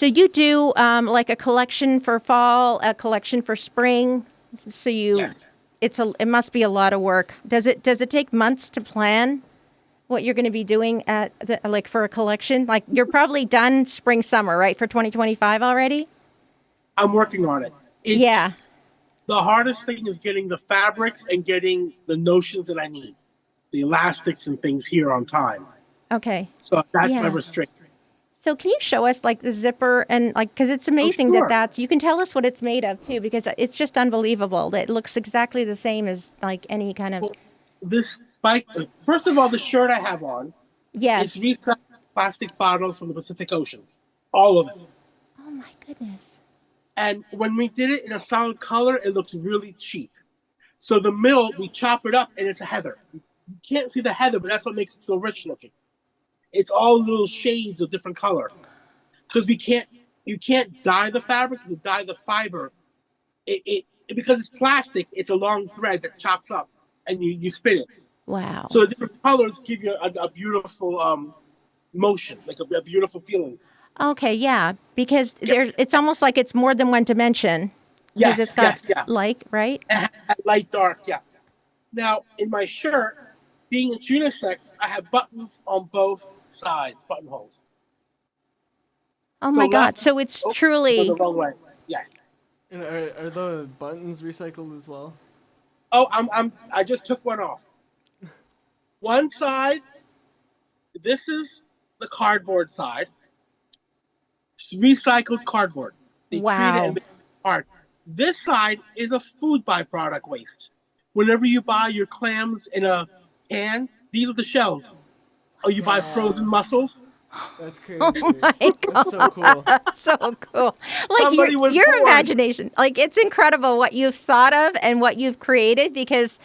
So you do like a collection for fall, a collection for spring. So Yeah. it must be a lot of work. Does it take months to plan what you're going to be doing like for a collection? Like you're probably done spring summer, right, for 2025 already? I'm working on it. Yeah. It's the hardest thing is getting the fabrics and getting the notions that I need, the elastics and things here on time. Okay. So that's my Yeah. restriction. So can you show us like the zipper and like because it's Oh, amazing sure. that's you can tell us what it's made of too because it's just unbelievable. It looks exactly the same as like any kind of Well, this bike, first of all, the shirt I have on, it's yes. recycled plastic bottles from the Pacific Ocean, all of it. Oh my goodness. And when we did it in a solid color, it looks really cheap. So the middle, we chop it up and it's a heather. You can't see the heather, but that's what makes it so rich looking. It's all little shades of different color because you can't dye the fabric, you dye the fiber. Because it's plastic, it's a long thread that chops up and you spin it. Wow. So the different colors give you a beautiful motion, like a beautiful feeling. Okay, yeah, because Yep. it's almost like it's more than one dimension because Yes, it's got yes, yeah. like, right? Light, dark, yeah. Now, in my shirt, being it's unisex, I have buttons on both sides, buttonholes. Oh So my God. left So it's go the truly wrong way. Yes. And are the buttons recycled as well? Oh, I just took one off. One side, this is the cardboard side. It's recycled cardboard. They treat it and wow. make it hard. This side is a food byproduct waste. Whenever you buy your clams in a can, these are the shells. Or you buy frozen Wow. mussels. That's Oh crazy. my That's so cool. God. So cool. Like Somebody was your born. imagination. Like it's incredible what you've thought of and what you've created because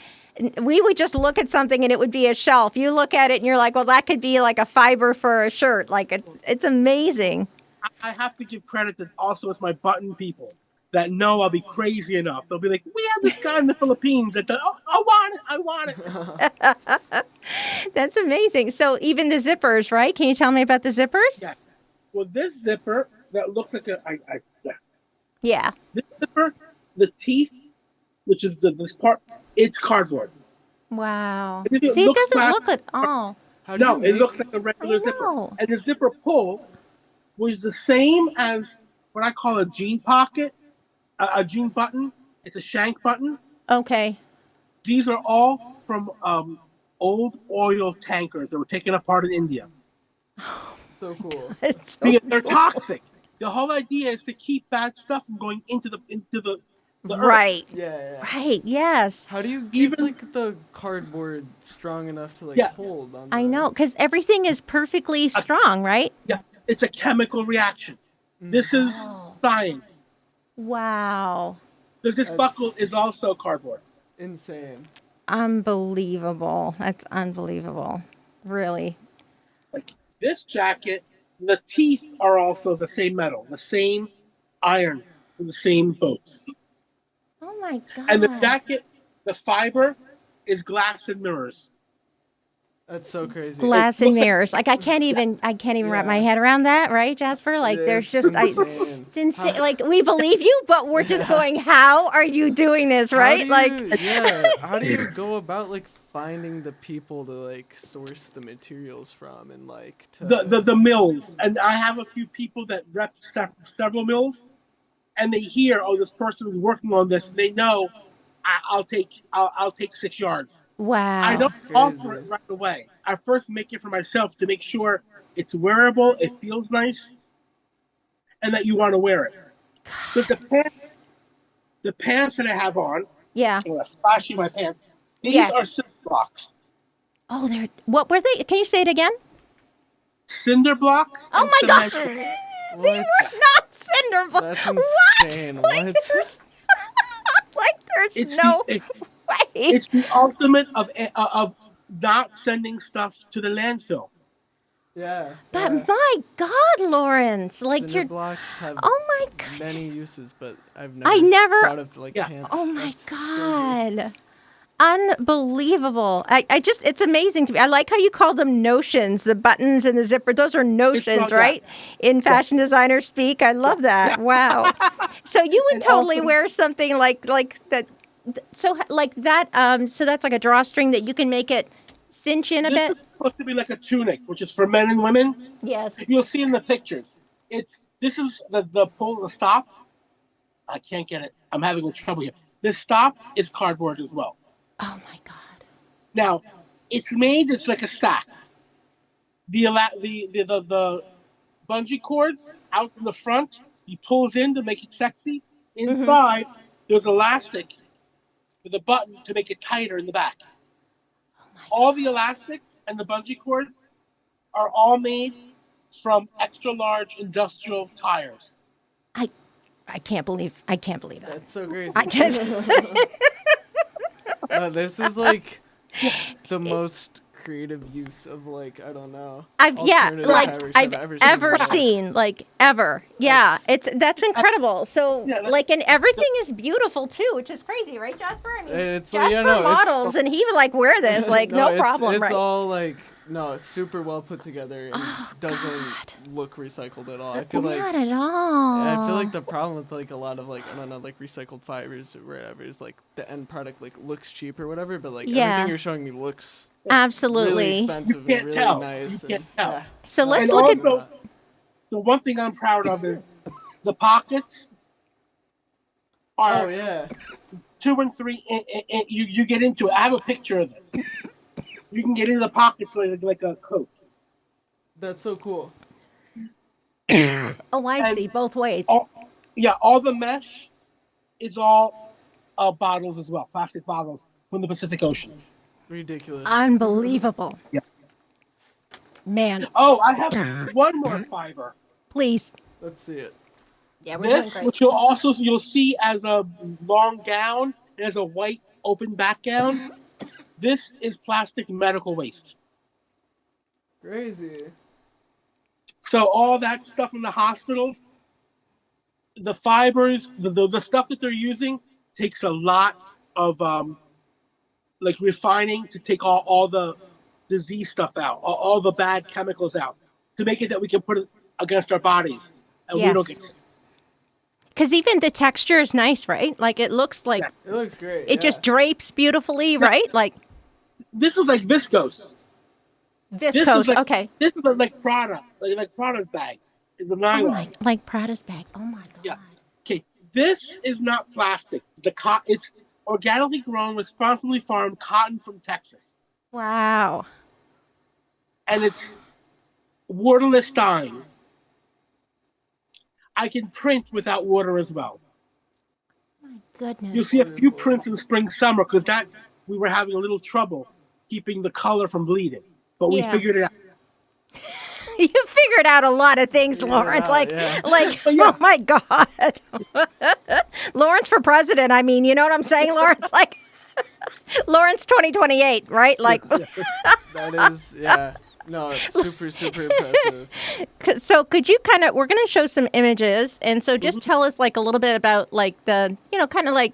we would just look at something and it would be a shelf. You look at it and you're like, well, that could be like a fiber for a shirt. Like it's amazing. I have to give credit that also it's my button people that know I'll be crazy enough. They'll be like, we have this guy in the Philippines that does, oh, I want it. That's amazing. So even the zippers, right? Can you tell me about the zippers? Yeah. Well, this zipper that looks like yeah. Yeah. This zipper, the teeth, which is this part, it's cardboard. Wow. And if See, it looks doesn't like, look at all. How do no, you it make looks like a regular I zipper. know. And the zipper pull was the same as what I call a jean pocket, a jean button. It's a shank button. Okay. These are all from old oil tankers that were taken apart in India. so cool? It's so Because they're toxic. The whole idea is to keep bad stuff from going into the earth. right. Yeah. Right. Yes. How do you get Even- like the cardboard strong enough to like Yeah. hold on? I the- know because everything is perfectly strong, right? Yeah, it's a chemical reaction. This is science. Wow. Because this That's- buckle is also cardboard. Insane. Unbelievable. That's unbelievable. Really. Like this jacket, the teeth are also the same metal, the same iron, from the same boats. Oh my God. And the jacket, the fiber, is glass and mirrors. That's so crazy. Glass It and looks like- mirrors. Like I can't even wrap my Yeah. head around that, right, Jasper? Like there's just insane. it's insane. Like we believe you, but we're just going, how are you doing this, How right? do Like you- yeah. How do you go about like finding the people to like source the materials from and like to The mills. And I have a few people that rep several mills, and they hear, oh, this person is working on this. And they know I'll take 6 yards. wow. I don't Crazy. offer it right away. I first make it for myself to make sure it's wearable, it feels nice, and that you want to wear it. But the pants that I have on, Yeah. I'm gonna splash you my pants. These Yeah. are cinder blocks. Oh, they're what were they? Can you say it again? Cinder blocks. Oh and my God. cement. They What? were not cinder blocks. That's What? insane. Like What? there's, like there's It's no the, way. it's the ultimate of not sending stuff to the landfill. Yeah. But yeah. my God, Lawrence, like Cinder you're. blocks have Oh my many goodness. uses, but I've never I never- thought of like Yeah. pants. Oh my That's crazy. God. Unbelievable. I just, it's amazing to me. I like how you call them notions, the buttons and the zipper. Those are notions, yeah. right? In fashion Yes. designer speak. I love that. Yeah. Wow. So you would And totally also- wear something like that. So like that. So that's like a drawstring that you can make it cinch in a This bit. is supposed to be like a tunic, which is for men and women. Yes. You'll see in the pictures. This is the pull, the stop. I can't get it. I'm having trouble here. This stop is cardboard as well. Oh my God. Now, it's made. It's like a sack. The bungee cords out in the front. He pulls in to make it sexy. Inside, there's elastic with a button to make it tighter in the back. All the elastics and the bungee cords are all made from extra large industrial tires. I can't believe that. That's so crazy. I just No, this is like the most creative use of like, I don't know. I've alternative fabrics I've ever ever seen. seen, like ever. Yeah, that's incredible. So Yeah, like, and everything is beautiful too, which is crazy, right, Jasper? I mean, It's Jasper yeah, no, it's- models, and he would like wear this, like no it's, problem, It's right? all like no, it's super well put together and Oh, doesn't God. look recycled at all. I feel like Not at all. I feel like the problem with like a lot of like I don't know like recycled fibers or whatever is like the end product like looks cheap or whatever, but like Yeah. everything you're showing me looks Absolutely. really expensive You can't and really tell. nice. You can't and, tell. yeah. So let's And look at. also, the one thing I'm proud of is the pockets are Oh yeah. 2 and 3. And you get into it. I have a picture of this. You can get into the pockets like a coat. That's so cool. Oh, I and- see both ways. All the mesh is all bottles as well, plastic bottles from the Pacific Ocean. Ridiculous. Unbelievable. Yeah. Man, Oh, I have one more fiber. please. Let's see it. Yeah, we're doing This, great. which you'll see as a long gown, and as a white open back gown. This is plastic medical waste. Crazy. So all that stuff in the hospitals, the fibers, the stuff that they're using takes a lot of like refining to take all the disease stuff out, all the bad chemicals out, to make it that we can put it against our bodies and we don't Yes. get. Because even the texture is nice, right? Like it looks like Yeah. It looks great. it just drapes beautifully, right? Like This is like viscose. This viscose. is like, Okay. This is like Prada, like Prada's bag. It's a Oh nylon. my, like Prada's bag. Oh my God. Yeah. Okay, this is not plastic. It's organically grown, responsibly farmed cotton from Texas, Wow. and it's waterless dyeing. I can print without water as well. My goodness. You'll see a few prints in spring, summer, because that we were having a little trouble keeping the color from bleeding, but we Yeah. figured it out. You figured out a lot of things, Lawrence. Like, yeah. like, But yeah. oh my God, Lawrence for president. I mean, you know what I'm saying, Lawrence? Like, Lawrence 2028, right? Like, That is yeah. No, it's super impressive. so could you kind of? We're going to show some images, and so just Mm-hmm. tell us like a little bit about like the, kind of like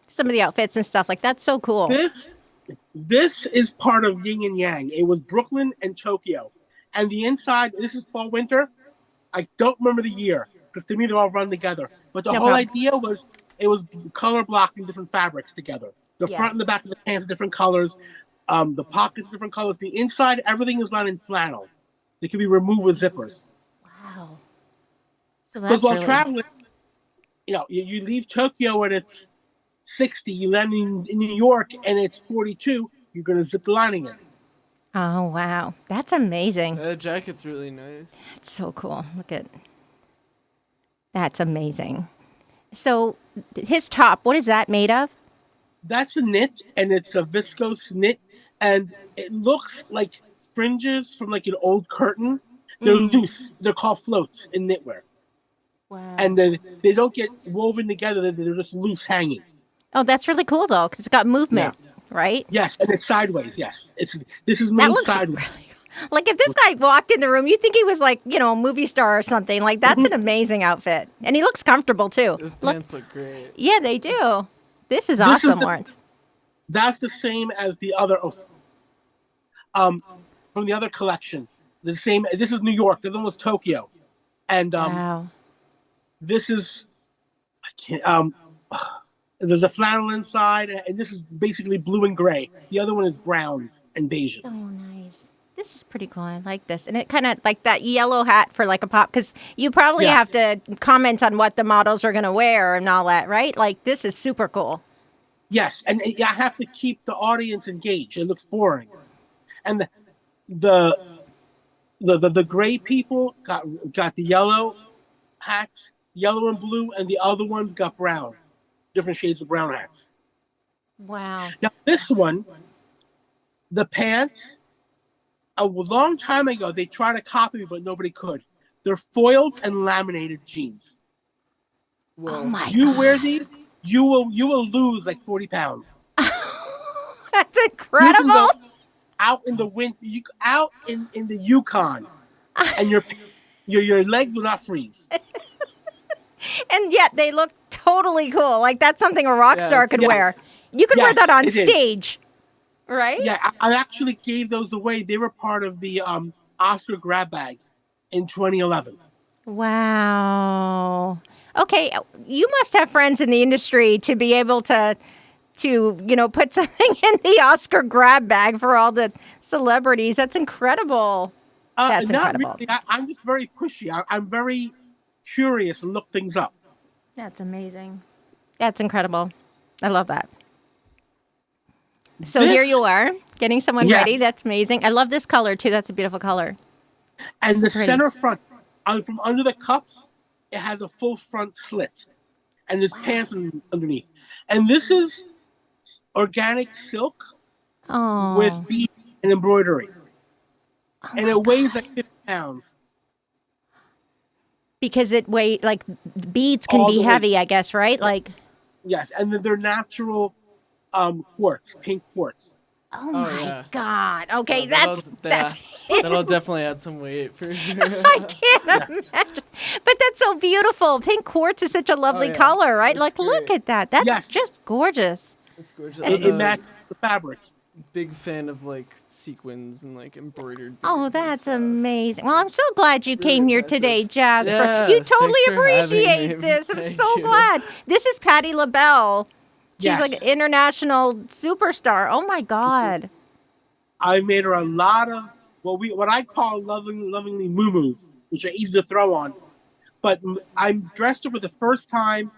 some of the outfits and stuff. Like that's so cool. This is part of Yin and Yang. It was Brooklyn and Tokyo. And the inside, this is fall winter. I don't remember the year because to me they're all run together. But the No whole problem. idea was it was color blocking different fabrics together. The Yes. front and the back of the pants are different colors. The pockets are different colors. The inside, everything is done in flannel. It can be removed with zippers. Wow. So Because that's while really, traveling, you leave Tokyo and it's 60. You land in New York and it's 42. You're going to zip the lining in. oh wow, that's amazing. That jacket's really nice. That's so cool. Look at, that's amazing. So his top, what is that made of? That's a knit, and it's a viscose knit, and it looks like fringes from like an old curtain. They're loose. They're called floats in knitwear, Wow. and then they don't get woven together. They're just loose hanging. Oh, that's really cool though, because it's got movement, right? Yes, and it's sideways. Yes, this is That made looks sideways. really cool. Like if this guy walked in the room, you'd think he was like, a movie star or something. Like that's an amazing outfit, and he looks comfortable too. Those Look, pants look great. yeah, they do. This is This is awesome, the- Lawrence. That's the same as the other, from the other collection. The same. This is New York. The other one was Tokyo, and Wow. this is, I can't, there's a flannel inside, and this is basically blue and gray. The other one is browns and beiges. Oh, nice. This is pretty cool. I like this. And it kind of like that yellow hat for like a pop, because you probably Yeah. have to comment on what the models are going to wear and all that, right? Like, this is super cool. Yes, and I have to keep the audience engaged. It looks boring, and the gray people got the yellow hats, yellow and blue, and the other ones got brown, different shades of brown hats. Wow. Now this one, the pants, a long time ago they tried to copy me, but nobody could. They're foiled and laminated jeans. Well, Oh my You God. wear these, you will lose like 40 pounds. That's You can incredible. go out in the winter, out in the Yukon, and your legs will not freeze. And yet they look totally cool. Like, that's something a rock Yeah, star could yeah. wear. You could wear Yes, that on it is. stage, right? Yeah, I actually gave those away. They were part of the Oscar grab bag in 2011. Wow. Okay, you must have friends in the industry to be able to put something in the Oscar grab bag for all the celebrities. That's incredible. That's Not incredible. really. I'm just very pushy. I'm very curious and look things up. That's amazing. That's incredible. I love that. So here This- you are, getting someone Yeah. ready. That's amazing. I love this color too. That's a beautiful color. And the Pretty. center front, from under the cups, it has a full front slit, and there's pants underneath. And this is organic silk Oh. with beads and embroidery, and it weighs like 50 pounds. Because it weight like beads can All be the way. heavy, I guess, right? Like, Yes, and then they're natural quartz, pink quartz. oh my yeah. God. Okay, That'll- that's that'll definitely add some weight for sure. I can't imagine. But that's so beautiful. Pink quartz is such a lovely yeah. color, right? That's Like, look great. at that. That's Yes. just gorgeous. It's gorgeous. It I'm a matches the fabric. big fan of like sequins and like embroidered. Oh, beads and that's stuff. amazing. Well, I'm so glad you came here impressive. today, Jasper. Yeah, You totally thanks for having appreciate me. this. I'm Thank so you. glad. This is Patti LaBelle. She's Yes. like an international superstar. Oh my God. I made her a lot of what I call lovingly moo-moos, which are easy to throw on. But I dressed her for the first time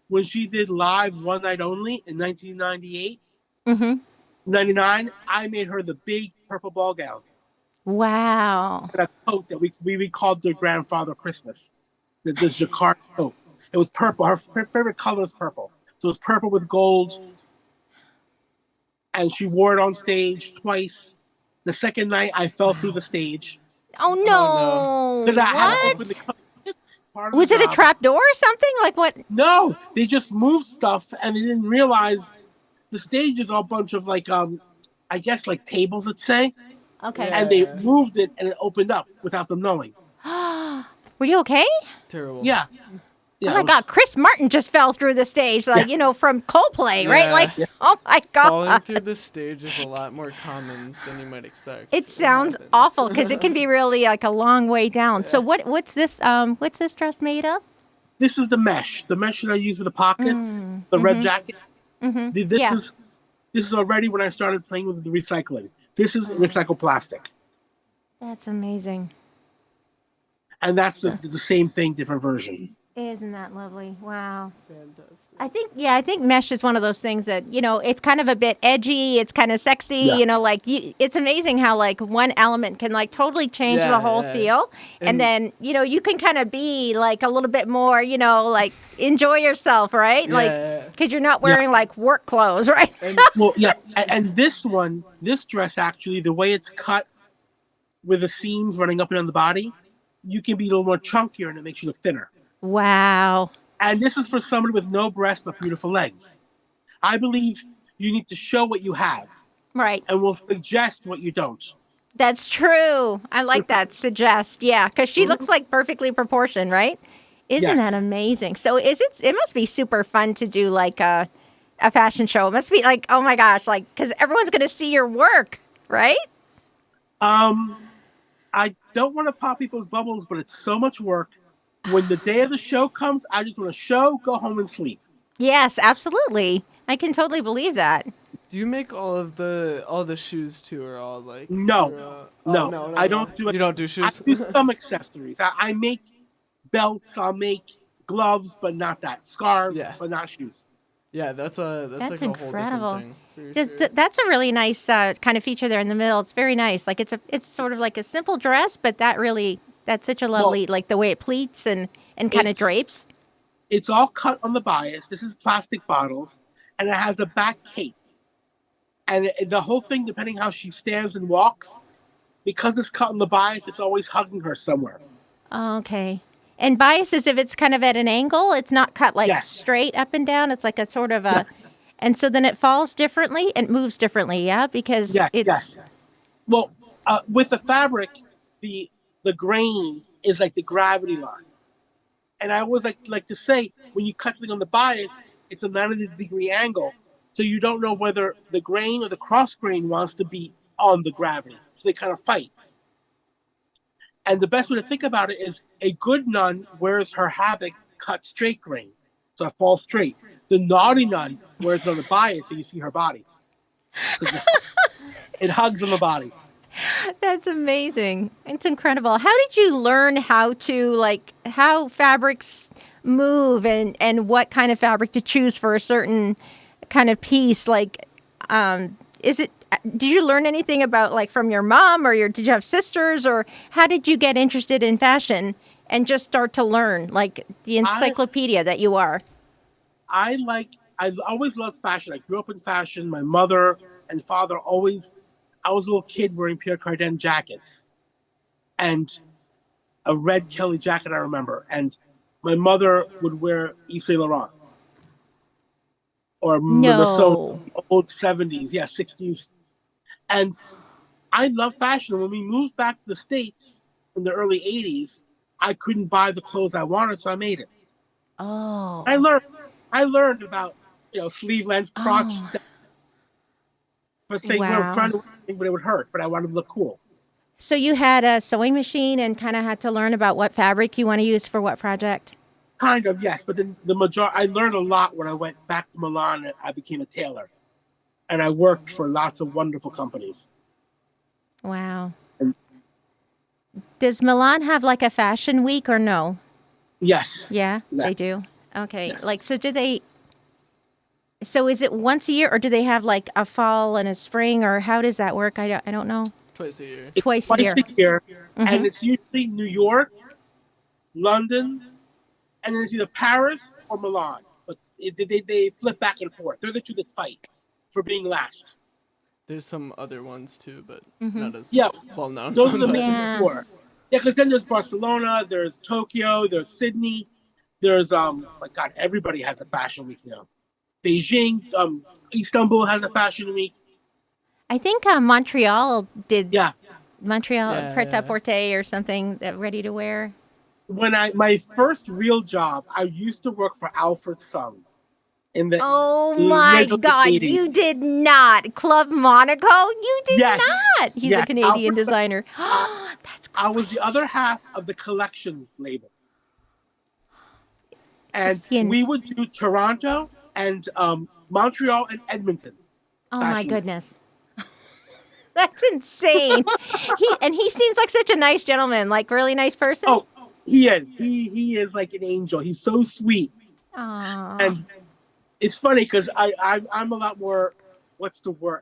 when she did live One Night Only in 1998, Mm-hmm. 99. I made her the big purple ball gown Wow. and a coat that we called their grandfather Christmas. The jacquard coat. It was purple. Her favorite color is purple. So it was purple with gold. And she wore it on stage twice. The second night, I fell through the stage. Oh no. Because I had to open What? the coat. It's part of Was the it a job. trap door or something? Like what? No, they just moved stuff and they didn't realize the stage is all a bunch of like I guess like tables, let's say. Okay. And they moved it and it opened up without them knowing. Were you okay? Terrible. Yeah. Yeah, Oh my it God, was- Chris Martin just fell through the stage, like, from Coldplay, right? Yeah. Like, Yeah. oh my Falling God. through the stage is a lot more common than you might expect. It sounds happens. awful because it can be really like a long way down. So what's this dress made of? This is the mesh. The mesh that I use for the pockets, the red jacket. Mm-hmm. This is already when I started playing with the recycling. This is recycled plastic. That's amazing. And that's the same thing, different version. Isn't that lovely? Wow. Fantastic. I think mesh is one of those things that, it's kind of a bit edgy. It's kind of sexy, Yeah. it's amazing how like one element can like totally change Yeah, the whole yeah. feel. And then, you can kind of be like a little bit more, like enjoy yourself, right? Yeah, Like, yeah. because you're not wearing like work clothes, right? And Well, yeah, and this dress actually, the way it's cut with the seams running up and down the body, you can be a little more chunkier and it makes you look thinner. Wow. And this is for somebody with no breasts but beautiful legs. I believe you need to show what you have, Right. and we'll suggest what you don't. That's true. I like that. Suggest. Yeah. Because she looks like perfectly proportioned, right? Isn't Yes. that amazing? So it must be super fun to do like a fashion show? It must be like, oh my gosh, like, because everyone's going to see your work, right? I don't want to pop people's bubbles, but it's so much work. When the day of the show comes, I just want to show, go home and sleep. Yes, absolutely. I can totally believe that. Do you make all the shoes too, or all like? No, no, no, I don't do it. You don't do shoes. I do some accessories. I make belts. I'll make gloves, but not that. Scarves, Yeah. but not shoes. Yeah, that's like a whole incredible. different thing. For sure. That's a really nice kind of feature there in the middle. It's very nice. Like it's sort of like a simple dress, but that's such a lovely like the way it pleats and kind of drapes. It's all cut on the bias. This is plastic bottles, and it has a back cape. And the whole thing, depending how she stands and walks, because it's cut on the bias, it's always hugging her somewhere. Oh, okay. And bias is if it's kind of at an angle. It's not cut like straight up and down. It's like a sort of a, and so then it falls differently and moves differently. Yeah, because it's. Well, with the fabric, the grain is like the gravity line. And I always like to say, when you cut something on the bias, it's a 90-degree angle. So you don't know whether the grain or the cross grain wants to be on the gravity. So they kind of fight. And the best way to think about it is a good nun wears her habit cut straight grain. So it falls straight. The naughty nun wears it on the bias so you see her body. It hugs on the body. That's amazing. It's incredible. How did you learn how fabrics move and what kind of fabric to choose for a certain kind of piece? Like, did you learn anything about like from your mom or did you have sisters, or how did you get interested in fashion and just start to learn like the encyclopedia that you are? I always loved fashion. I grew up in fashion. My mother and father I was a little kid wearing Pierre Cardin jackets and a red Kelly jacket, I remember. And my mother would wear Yves Saint Laurent or Minnesota, old 70s, 60s. And I love fashion. When we moved back to the States in the early 80s, I couldn't buy the clothes I wanted, so I made it. Oh. I learned about, sleeve length, crotch. But they were trying to wear anything, but it would hurt. But I wanted to look cool. So you had a sewing machine and kind of had to learn about what fabric you want to use for what project? Kind of, yes. But then I learned a lot when I went back to Milan and I became a tailor. And I worked for lots of wonderful companies. Wow. Does Milan have like a fashion week or no? Yes. Yeah, they do. Okay. Yes. Like, so is it once a year, or do they have like a fall and a spring, or how does that work? I don't know. Twice a year. Twice a year. Mm-hmm. And it's usually New York, London, and then it's either Paris or Milan. But they flip back and forth. They're the two that fight for being last. There's some other ones too, but not as well known. Those are the main four. Yeah, because then there's Barcelona, there's Tokyo, there's Sydney, there's everybody has a fashion week now. Beijing, Istanbul has a fashion week. I think Montreal did. Yeah. Montreal Pret-a-Porter or something ready to wear. When my first real job, I used to work for Alfred Sung. Oh my God! 80s. You did not Club Monaco. You did not. He's a Canadian designer. That's crazy. I was the other half of the collection label, and we would do Toronto and Montreal and Edmonton. Oh my goodness. That's insane. He seems like such a nice gentleman, like really nice person. Oh, he is. He is like an angel. He's so sweet. Aww. And it's funny because I'm a lot more, what's the word,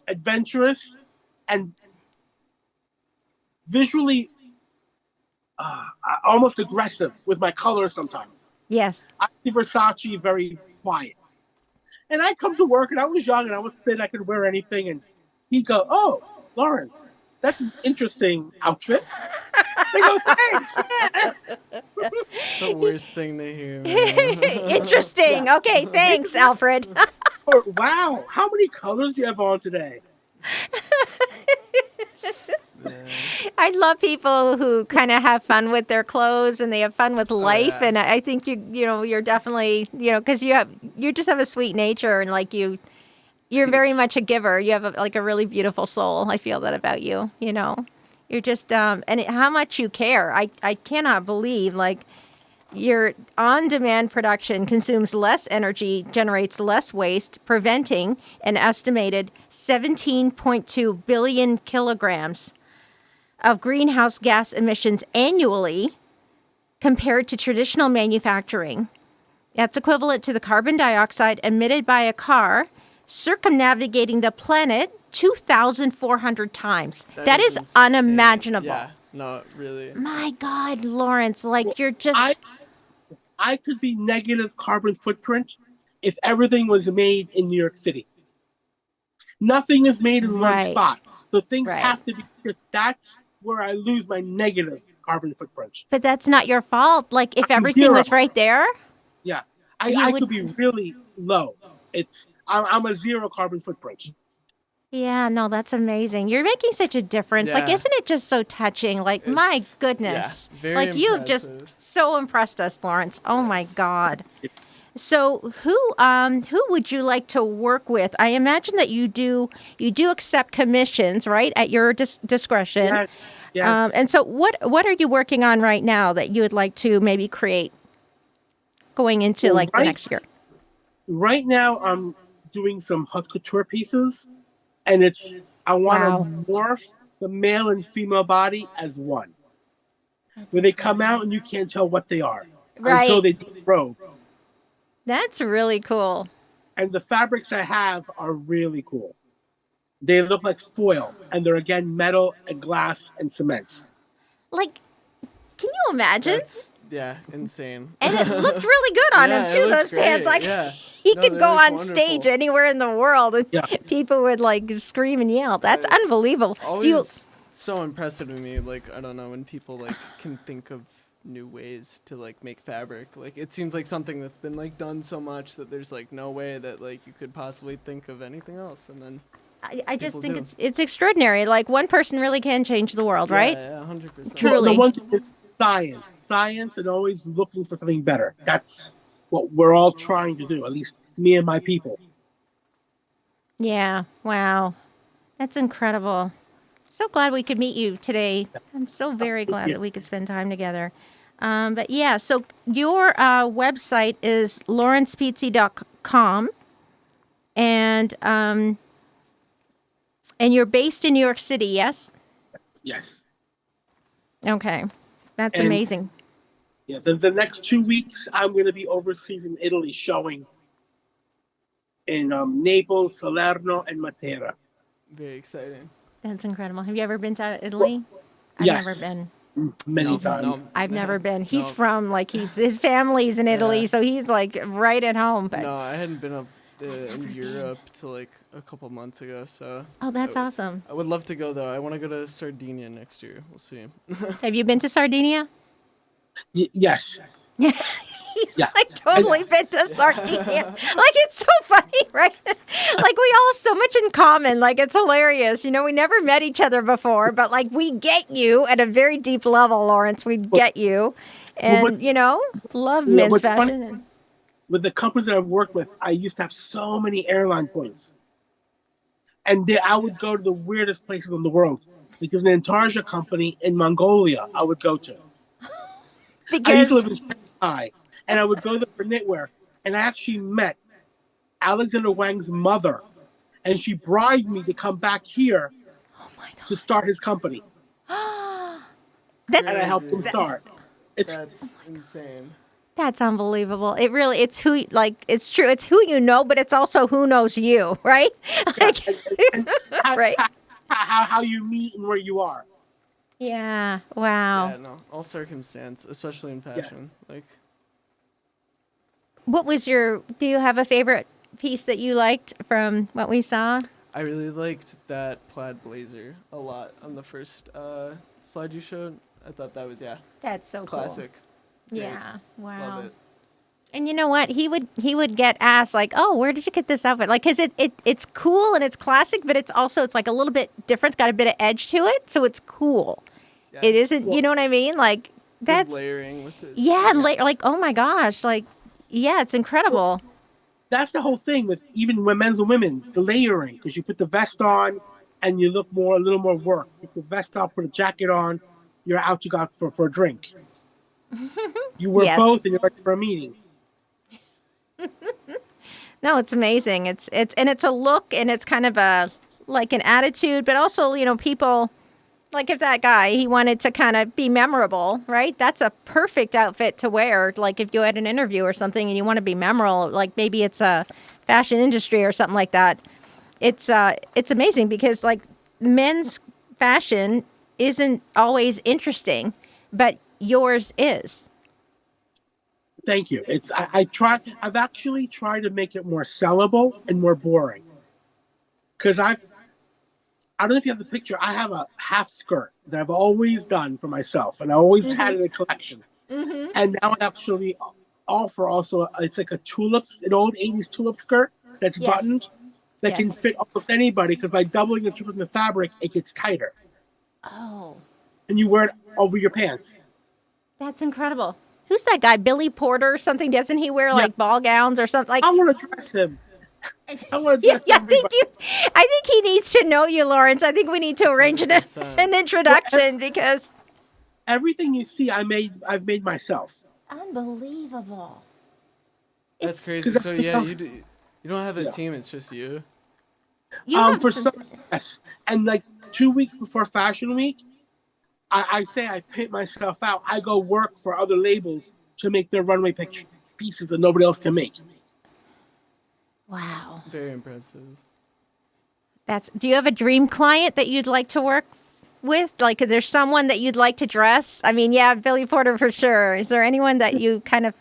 adventurous and visually almost aggressive with my colors sometimes. Yes. I see Versace very quiet. And I come to work and I was young and I was thin, I could wear anything, and he'd go, "Oh, Lawrence, that's an interesting outfit." I go, "Thanks." The worst thing to hear. Interesting. Okay, thanks, Alfred. Wow, how many colors do you have on today? I love people who kind of have fun with their clothes and they have fun with life. yeah. And I think you're definitely, because you just have a sweet nature and like you're very much a giver. You have like a really beautiful soul. I feel that about you. You're just, how much you care. I cannot believe like your on-demand production consumes less energy, generates less waste, preventing an estimated 17.2 billion kilograms of greenhouse gas emissions annually compared to traditional manufacturing. That's equivalent to the carbon dioxide emitted by a car circumnavigating the planet 2,400 times. That is insane. unimaginable. Yeah, no, really. My God, Lawrence, like you're just... I could be negative carbon footprint if everything was made in New York City. Nothing is made in one Right. spot. So things Right. have to be, that's where I lose my negative carbon footprint. But that's not your fault. Like if everything Zero. was right there, Yeah. You I would- could be really low. I'm a zero carbon footprint. yeah, no, that's amazing. You're making such a difference. Like, Yeah. isn't it just so touching? Like, my It's- goodness. yeah, very like, you've just impressive. so impressed us, Lawrence. Oh my God. So, who would you like to work with? I imagine that you do accept commissions, right, at your discretion. Yes. Yes. And so, what are you working on right now that you would like to maybe create going into Well, like the right- next year? Right now, I'm doing some haute couture pieces, and I want Wow. to morph the male and female body as one, where they come out and you can't tell what they are until Right. they derobe. That's really cool. And the fabrics I have are really cool. They look like foil, and they're again metal and glass and cement. Like, can you imagine? That's, yeah, insane. And it looked really good on him Yeah, it too. looks Those pants, great, like yeah. he No, could they go look on wonderful. stage anywhere in the world, and Yeah. people would like scream and yell. That's unbelievable. Always Do you? so impressive to me. Like, I don't know, when people like can think of new ways to like make fabric. Like, it seems like something that's been like done so much that there's like no way that like you could possibly think of anything else. And then I just people think do. it's extraordinary. Like one person really can change the world, right? Yeah, 100%. Truly. The one thing is science, and always looking for something better. That's what we're all trying to do. At least me and my people. Yeah. Wow. That's incredible. So glad we could meet you today. I'm so very glad that we could spend time together. But yeah, so your website is lawrencepizzi.com, and you're based in New York City, yes? Yes. Okay, that's And- amazing. Yeah. The next 2 weeks, I'm going to be overseas in Italy, showing in Naples, Salerno, and Matera. Very exciting. That's incredible. Have you ever been to Italy? I've Yes. never been. Many times. I've never been. He's No. from like his family's in Italy, Yeah. so he's like right at home. But No, I hadn't been up in Europe till like a couple months ago, so oh, that's awesome. I would love to go though. I want to go to Sardinia next year. We'll see. Have you been to Sardinia? Yes. He's Yeah. like totally been to Sardinia. Like it's so funny, right? Like we all have so much in common. Like it's hilarious. You know, we never met each other before, but like we get you at a very deep level, Lawrence. We get you, and what's- love Yeah, men's what's funny- fashion. And, With the companies that I've worked with, I used to have so many airline points. And I would go to the weirdest places in the world. Because an Antarja company in Mongolia, I would go to. I used because to live in Shanghai, and I would go there for knitwear. And I actually met Alexander Wang's mother, and she bribed me to come back here oh my to start his company. god, that's And I helped him start. It's That's insane. That's unbelievable. It really, it's who, like, it's true. It's who you know, but it's also who knows you, right? Like, how, right? how you meet and where you are. Yeah. Wow. Yeah, no, all circumstance, especially in fashion. Like, What was do you have a favorite piece that you liked from what we saw? I really liked that plaid blazer a lot on the first slide you showed. I thought that was That's so classic. cool. Great. Yeah. Wow. Love it. And you know what? He would get asked like, "Oh, where did you get this outfit?" Like, cause it's cool and it's classic, but it's like a little bit different. It's got a bit of edge to it, so it's cool. It isn't, you know what I mean? Like, The that's, layering with it. yeah, and like, oh my gosh, like, yeah, it's incredible. That's the whole thing with even men's and women's, the layering, because you put the vest on and you look a little more work. You put the vest on, put a jacket on, you're out. You got for a drink. You wear Yes. both, and you're ready for a meeting. No, it's amazing. It's a look, and it's kind of like an attitude, but also, people, like if that guy, he wanted to kind of be memorable, right? That's a perfect outfit to wear. Like if you had an interview or something and you want to be memorable, like maybe it's a fashion industry or something like that. It's amazing because like men's fashion isn't always interesting, but yours is. Thank you. I've actually tried to make it more sellable and more boring. Because I don't know if you have the picture. I have a half skirt that I've always done for myself, and I always had it in a collection. And now I actually offer also, it's like an old 80s tulip skirt that's Yes. buttoned that can Yes. fit almost anybody, because by doubling and tripling the fabric, it gets tighter. Oh, And you wear it over your pants. that's incredible. Who's that guy? Billy Porter or something? Doesn't he wear like ball gowns or something? Like, I want to dress him. I want to yeah, dress I everybody. think he needs to know you, Lawrence. I think we need to arrange an 100%. introduction because Everything you see, I've made myself. unbelievable. That's It's- crazy. So yeah, you don't have a Yeah. team. It's just you. You have For some- some, yes. And like 2 weeks before Fashion Week, I say I paint myself out. I go work for other labels to make their runway picture pieces that nobody else can make. wow. Very impressive. Do you have a dream client that you'd like to work with? Like, is there someone that you'd like to dress? I mean, yeah, Billy Porter for sure. Is there anyone that you kind of?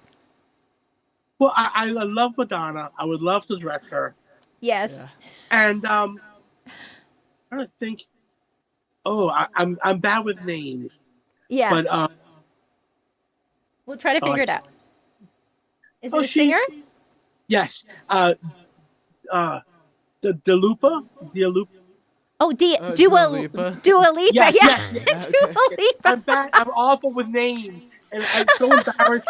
Well, I love Madonna. I would love to dress her. Yes. Yeah. And I'm trying to think. Oh, I'm bad with names, Yeah. but We'll try to figure it out. Is it a she- singer? yes, the Delupa. Oh, Dua Dua Lipa? Dua Lipa. Yes, Yeah. yes, yes. Dua Lipa. I'm bad. I'm awful with names, and I'm so embarrassed.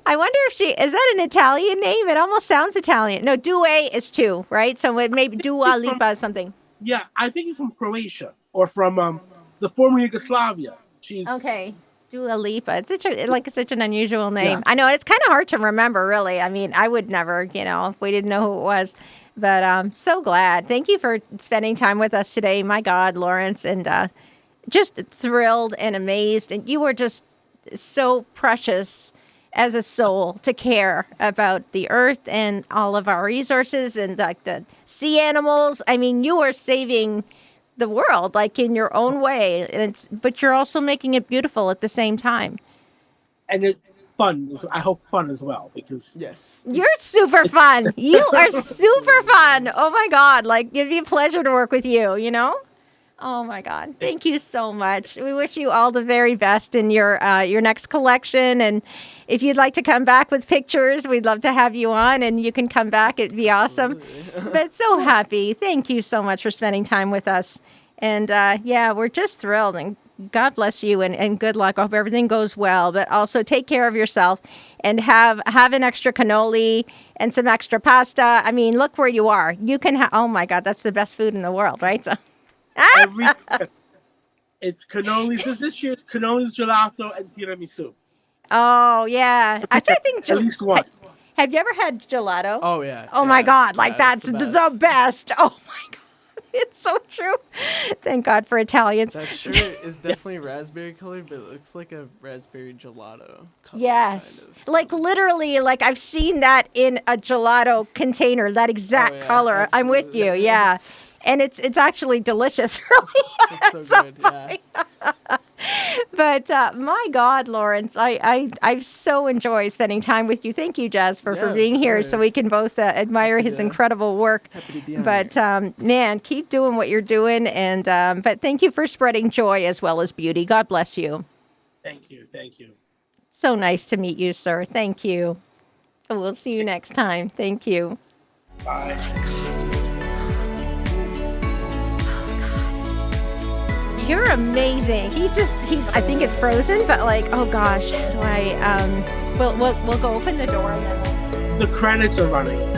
I wonder if is that an Italian name? It almost sounds Italian. No, Due is two, right? So it maybe Dua Lipa is something. Yeah, I think he's from Croatia or from the former Yugoslavia. She's Okay. Dua Lipa. It's such an unusual name. Yeah. I know it's kind of hard to remember, really. I mean, I would never, if we didn't know who it was. But I'm so glad. Thank you for spending time with us today. My God, Lawrence, and just thrilled and amazed. And you were just so precious as a soul to care about the earth and all of our resources and like the sea animals. I mean, you are saving the world like in your own way, and but you're also making it beautiful at the same time. and it's fun. I hope fun as well, because Yes. You're super fun. You are super fun. Oh my God. Like it'd be a pleasure to work with you, Oh my God. Thank you so much. We wish you all the very best in your next collection. And if you'd like to come back with pictures, we'd love to have you on, and you can come back. It'd be awesome. But so happy. Thank you so much for spending time with us. And yeah, we're just thrilled, and God bless you, and good luck. I hope everything goes well, but also take care of yourself and have an extra cannoli and some extra pasta. I mean, look where you are. You can have, oh my God, that's the best food in the world, right? So, every it's cannolis. This year's cannolis, gelato, and tiramisu. oh yeah. Actually, I think At least one. Have you ever had gelato? Oh yeah. Oh my yeah. God, like Yeah, that's the best. Oh my God. It's so true. Thank God for Italians. That shirt is definitely raspberry colored, but it looks like a raspberry gelato color. Yes. Kind of. Like literally, like I've seen that in a gelato container, that exact yeah, color. I'm with you. absolutely. Yeah. And it's actually delicious, really. It's so good. Yeah. But my God, Lawrence, I so enjoy spending time with you. Thank you, Jasper, for Yeah, being of here so we course. can both admire his Yeah. incredible work. Happy to be on But man, keep doing what you're doing, and but thank you for spreading joy as well as beauty. God bless you. Thank you. Thank you. So nice to meet you, sir. Thank you. So we'll see you next time. Thank you. Bye. You you're amazing. He's I think it's frozen, but like, oh gosh, how do I, we'll go open the door and then. The credits are running.